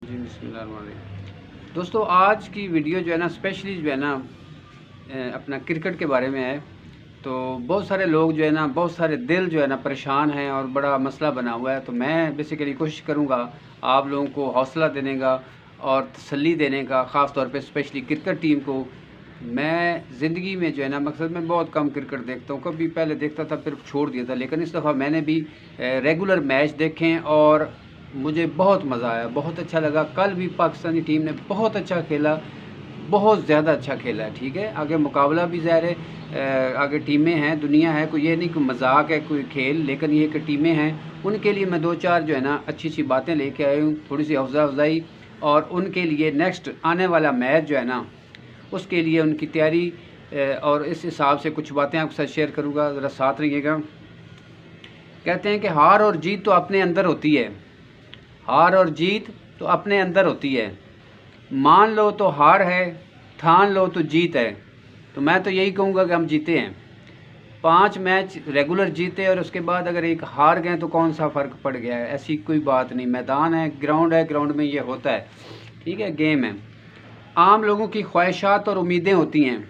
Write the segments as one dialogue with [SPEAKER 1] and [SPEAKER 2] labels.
[SPEAKER 1] जी बिस्मिल्लाहिर्रहमानिर्रहीम। दोस्तों आज की वीडियो जो है ना स्पेशली जो है ना अपना क्रिकेट के बारे में है। तो बहुत सारे लोग जो है ना बहुत सारे दिल जो है ना परेशान हैं और बड़ा मसला बना हुआ है। तो मैं बेसिकली कोशिश करूँगा आप लोगों को हौसला देने का और तसल्ली देने का, ख़ास तौर पे स्पेशली क्रिकेट टीम को। मैं ज़िंदगी में जो है ना मकसद में बहुत कम क्रिकेट देखता हूँ, कभी पहले देखता था फिर छोड़ दिया था, लेकिन इस दफ़ा मैंने भी रेगुलर मैच देखे और मुझे बहुत मज़ा आया, बहुत अच्छा लगा। कल भी पाकिस्तानी टीम ने बहुत अच्छा खेला, बहुत ज़्यादा अच्छा खेला है। ठीक है, आगे मुकाबला भी ज़ाहिर है, आगे टीमें हैं, दुनिया है, कोई ये नहीं कोई मजाक है कोई खेल, लेकिन ये कि टीमें हैं। उनके लिए मैं दो चार जो है ना अच्छी अच्छी बातें लेके आया हूँ, थोड़ी सी हौसला अफजाई, और उनके लिए नेक्स्ट आने वाला मैच जो है ना उसके लिए उनकी तैयारी और इस हिसाब से कुछ बातें आपके साथ शेयर करूँगा, ज़रा साथ रहिएगा। कहते हैं कि हार और जीत तो अपने अंदर होती है, हार और जीत तो अपने अंदर होती है। मान लो तो हार है, ठान लो तो जीत है। तो मैं तो यही कहूँगा कि हम जीते हैं, 5 मैच रेगुलर जीते और उसके बाद अगर एक हार गए तो कौन सा फ़र्क पड़ गया है। ऐसी कोई बात नहीं, मैदान है, ग्राउंड में ये होता है। ठीक है, गेम है। आम लोगों की ख्वाहिशात और उम्मीदें होती हैं,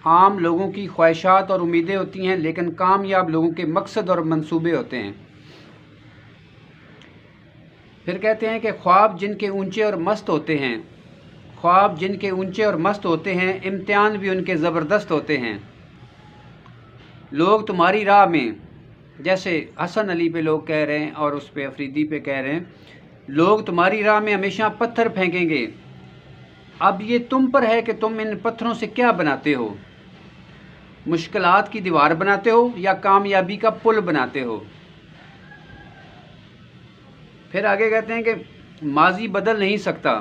[SPEAKER 1] आम लोगों की ख्वाहिशात और उम्मीदें होती हैं, लेकिन कामयाब लोगों के मकसद और मंसूबे होते हैं। फिर कहते हैं कि ख्वाब जिनके ऊंचे और मस्त होते हैं, ख्वाब जिनके ऊंचे और मस्त होते हैं, इम्तिहान भी उनके ज़बरदस्त होते हैं। लोग तुम्हारी राह में, जैसे हसन अली पे लोग कह रहे हैं और उस पे अफरीदी पे कह रहे हैं, लोग तुम्हारी राह में हमेशा पत्थर फेंकेंगे। अब ये तुम पर है कि तुम इन पत्थरों से क्या बनाते हो, मुश्किलात की दीवार बनाते हो या कामयाबी का पुल बनाते हो। फिर आगे कहते हैं कि माजी बदल नहीं सकता,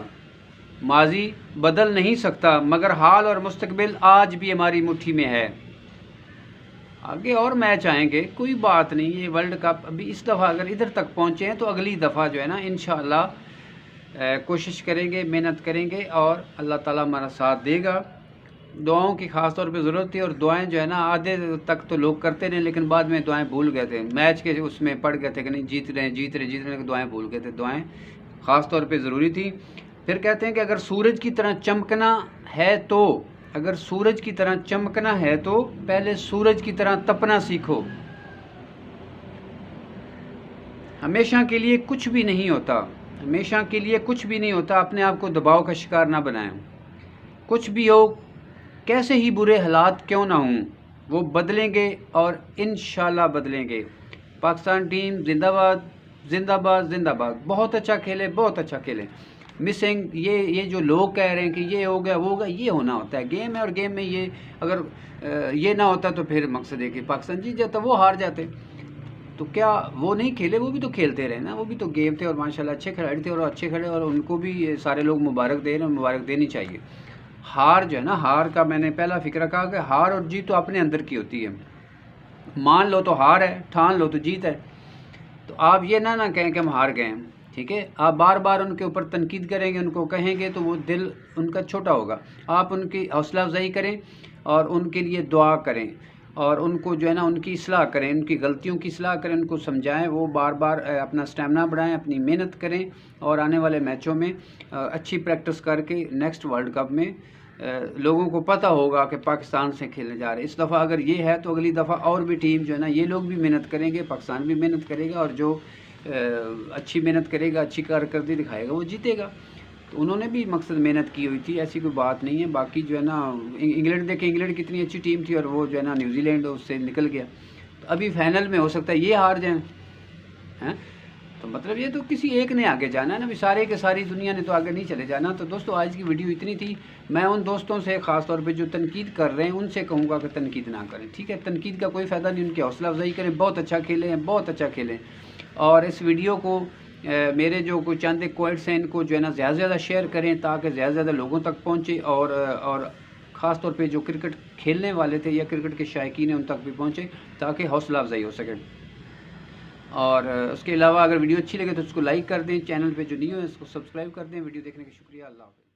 [SPEAKER 1] माजी बदल नहीं सकता, मगर हाल और मुस्तकबिल आज भी हमारी मुट्ठी में है। आगे और मैच आएंगे, कोई बात नहीं, ये वर्ल्ड कप अभी इस दफ़ा अगर इधर तक पहुँचे हैं तो अगली दफ़ा जो है ना इंशाअल्लाह कोशिश करेंगे, मेहनत करेंगे और अल्लाह ताला हमारा साथ देगा। दुआओं की ख़ास तौर पे ज़रूरत थी, और दुआएं जो है ना आधे तक तो लोग करते रहे, लेकिन बाद में दुआएं भूल गए थे, मैच के उसमें पड़ गए थे कि नहीं जीत रहे दुआएं भूल गए थे। दुआएं ख़ास तौर पे ज़रूरी थी। फिर कहते हैं कि अगर सूरज की तरह चमकना है तो, अगर सूरज की तरह चमकना है तो पहले सूरज की तरह तपना सीखो। हमेशा के लिए कुछ भी नहीं होता, हमेशा के लिए कुछ भी नहीं होता। अपने आप को दबाव का शिकार ना बनाएं। कुछ भी हो, कैसे ही बुरे हालात क्यों ना हों, वो बदलेंगे और इंशाल्लाह बदलेंगे। पाकिस्तान टीम जिंदाबाद जिंदाबाद जिंदाबाद। बहुत अच्छा खेले, बहुत अच्छा खेले। मिसिंग ये जो लोग कह रहे हैं कि ये हो गया वो हो गया, ये होना होता है, गेम है, और गेम में ये अगर ये ना होता तो फिर मकसद है कि पाकिस्तान जीत जाता, वो हार जाते। तो क्या वो नहीं खेले, वो भी तो खेलते रहे ना, वो भी तो गेम थे और माशाल्लाह अच्छे खिलाड़ी थे और अच्छे खड़े, और उनको भी सारे लोग मुबारक दे रहे हैं, मुबारक देनी चाहिए। हार जो है ना, हार का मैंने पहला फिक्र कहा कि हार और जीत तो अपने अंदर की होती है। मान लो तो हार है, ठान लो तो जीत है। तो आप ये ना कहें कि हम हार गए हैं। ठीक है, आप बार बार उनके ऊपर तनकीद करेंगे, उनको कहेंगे तो वो दिल उनका छोटा होगा। आप उनकी हौसला अफजाई करें और उनके लिए दुआ करें और उनको जो है ना उनकी इस्लाह करें, उनकी गलतियों की इस्लाह करें, उनको समझाएं, वो बार बार अपना स्टेमिना बढ़ाएं, अपनी मेहनत करें और आने वाले मैचों में अच्छी प्रैक्टिस करके नेक्स्ट वर्ल्ड कप में लोगों को पता होगा कि पाकिस्तान से खेलने जा रहे हैं। इस दफ़ा अगर ये है तो अगली दफ़ा और भी टीम जो है ना, ये लोग भी मेहनत करेंगे, पाकिस्तान भी मेहनत करेगा, और जो अच्छी मेहनत करेगा, अच्छी कारकर्दगी दिखाएगा, वो जीतेगा। तो उन्होंने भी मकसद मेहनत की हुई थी, ऐसी कोई बात नहीं है। बाकी जो है ना इंग्लैंड देखें, इंग्लैंड कितनी अच्छी टीम थी और वो जो है ना न्यूजीलैंड उससे निकल गया। तो अभी फाइनल में हो सकता है ये हार जाएँ, हैं। तो मतलब ये तो किसी एक ने आगे जाना है ना, भी सारे के सारी दुनिया ने तो आगे नहीं चले जाना। तो दोस्तों आज की वीडियो इतनी थी। मैं उन दोस्तों से ख़ास तौर पे जो तनकीद कर रहे हैं उनसे कहूँगा कि तनकीद ना करें। ठीक है, तनकीद का कोई फ़ायदा नहीं, उनकी हौसला अफजाई करें। बहुत अच्छा खेले हैं, बहुत अच्छा खेलें। और इस वीडियो को मेरे जो कुछ चंद क्वाइट्स हैं इनको जो है ना ज़्यादा से ज़्यादा शेयर करें ताकि ज़्यादा से ज़्यादा लोगों तक पहुँचे, और ख़ास तौर पे जो क्रिकेट खेलने वाले थे या क्रिकेट के शायकीन हैं उन तक भी पहुँचे ताकि हौसला अफजाई हो सके। और उसके अलावा अगर वीडियो अच्छी लगे तो उसको लाइक कर दें, चैनल पे जो नहीं हो इसको सब्सक्राइब कर दें। वीडियो देखने का शुक्रिया, अल्लाह हाफ़िज़।